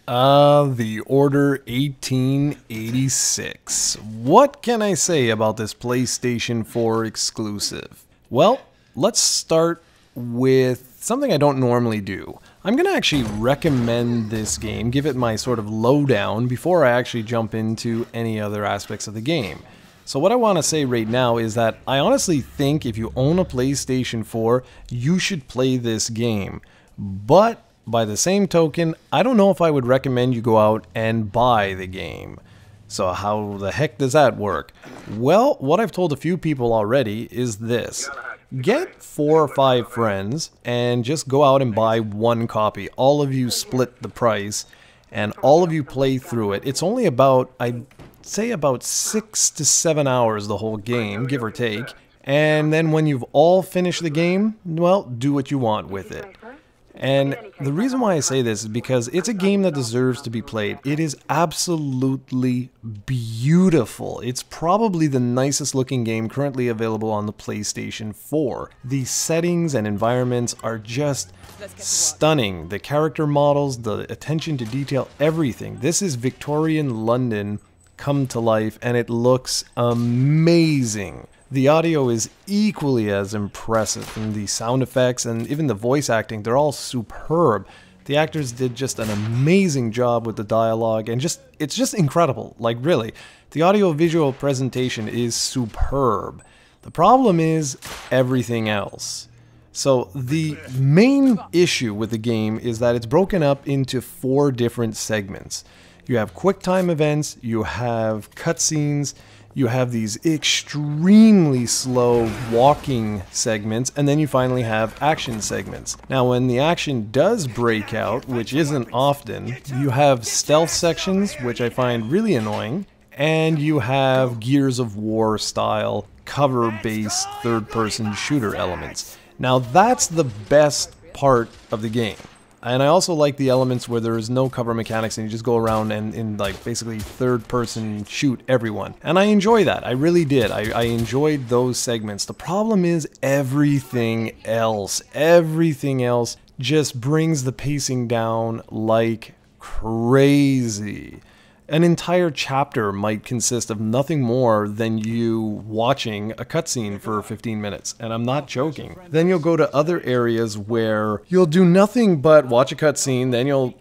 The Order 1886. What can I say about this PlayStation 4 exclusive? Well, let's start with something I don't normally do. I'm gonna actually recommend this game, give it my sort of lowdown before I actually jump into any other aspects of the game. So what I want to say right now is that I honestly think if you own a PlayStation 4, you should play this game. But by the same token, I don't know if I would recommend you go out and buy the game. So how the heck does that work? Well, what I've told a few people already is this. Get 4 or 5 friends and just go out and buy one copy. All of you split the price and all of you play through it. It's only about, I'd say about 6 to 7 hours the whole game, give or take. And then when you've all finished the game, well, do what you want with it. And the reason why I say this is because it's a game that deserves to be played. It is absolutely beautiful. It's probably the nicest looking game currently available on the PlayStation 4. The settings and environments are just stunning. The character models, the attention to detail, everything. This is Victorian London come to life and it looks amazing. The audio is equally as impressive, and the sound effects and even the voice acting, they're all superb. The actors did just an amazing job with the dialogue, and it's just incredible. Like really, the audio-visual presentation is superb. The problem is everything else. So the main issue with the game is that it's broken up into 4 different segments. You have QuickTime events, you have cutscenes, you have these extremely slow walking segments, and then you finally have action segments. Now when the action does break out, which isn't often, you have stealth sections, which I find really annoying, and you have Gears of War style cover-based third-person shooter elements. Now that's the best part of the game. And I also like the elements where there is no cover mechanics and you just go around and in like basically third person shoot everyone. And I enjoy that. I really did. I enjoyed those segments. The problem is everything else. Everything else just brings the pacing down like crazy. An entire chapter might consist of nothing more than you watching a cutscene for 15 minutes, and I'm not joking. Then you'll go to other areas where you'll do nothing but watch a cutscene, then you'll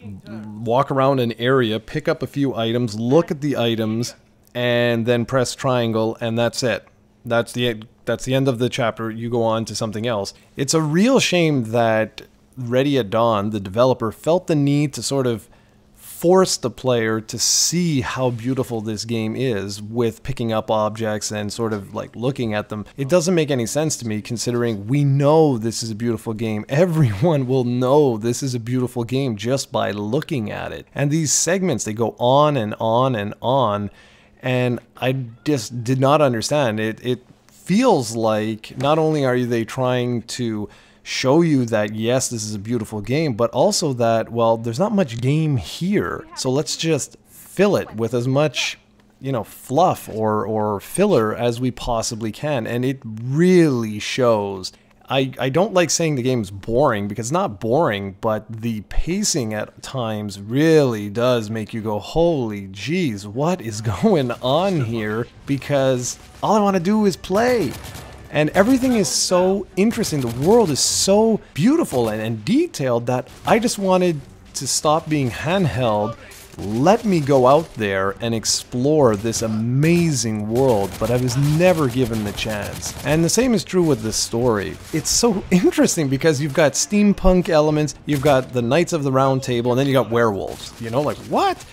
walk around an area, pick up a few items, look at the items, and then press triangle, and that's it. That's the end of the chapter. You go on to something else. It's a real shame that Ready at Dawn, the developer, felt the need to sort of force the player to see how beautiful this game is with picking up objects and sort of like looking at them. It doesn't make any sense to me considering we know this is a beautiful game. Everyone will know this is a beautiful game just by looking at it. And these segments, they go on and on and on, and I just did not understand. It feels like not only are they trying to show you that yes, this is a beautiful game, but also that, well, there's not much game here, so let's just fill it with as much, you know, fluff or filler as we possibly can, and it really shows. I don't like saying the game's boring, because it's not boring, but the pacing at times really does make you go, holy jeez, what is going on here? Because all I want to do is play. And everything is so interesting, the world is so beautiful and detailed that I just wanted to stop being handheld, let me go out there and explore this amazing world, but I was never given the chance. And the same is true with the story. It's so interesting because you've got steampunk elements, you've got the Knights of the Round Table, and then you got werewolves, you know, like what?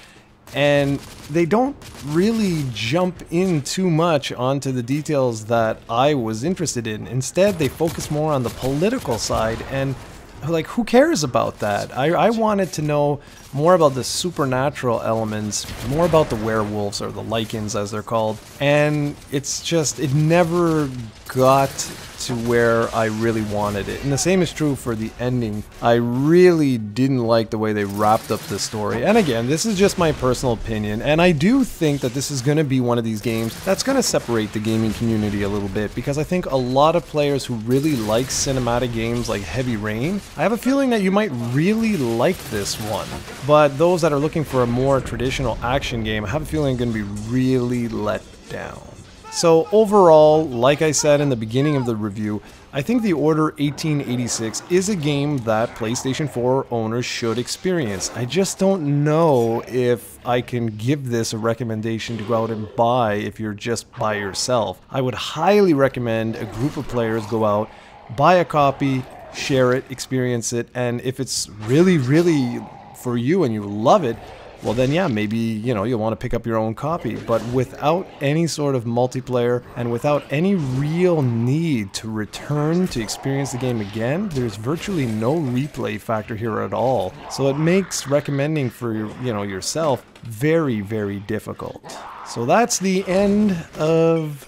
And they don't really jump in too much onto the details that I was interested in. Instead, they focus more on the political side, and like, who cares about that? I wanted to know more about the supernatural elements, more about the werewolves, or the Lycans as they're called, and it's just, it never got to where I really wanted it. And the same is true for the ending. I really didn't like the way they wrapped up the story. And again, this is just my personal opinion, and I do think that this is going to be one of these games that's going to separate the gaming community a little bit, because I think a lot of players who really like cinematic games like Heavy Rain, I have a feeling that you might really like this one. but those that are looking for a more traditional action game, I have a feeling are going to be really let down. So overall, like I said in the beginning of the review, I think The Order 1886 is a game that PlayStation 4 owners should experience. I just don't know if I can give this a recommendation to go out and buy if you're just by yourself. I would highly recommend a group of players go out, buy a copy, share it, experience it, and if it's really for you and you love it, well then yeah, maybe, you know, you'll want to pick up your own copy. But without any sort of multiplayer and without any real need to return to experience the game again, there's virtually no replay factor here at all. So it makes recommending for, you know, yourself very difficult. So that's the end of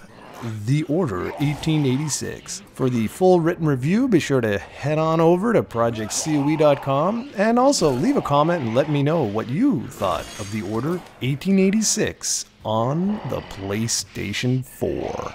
The Order 1886. For the full written review, be sure to head on over to projectcoe.com and also leave a comment and let me know what you thought of The Order 1886 on the PlayStation 4.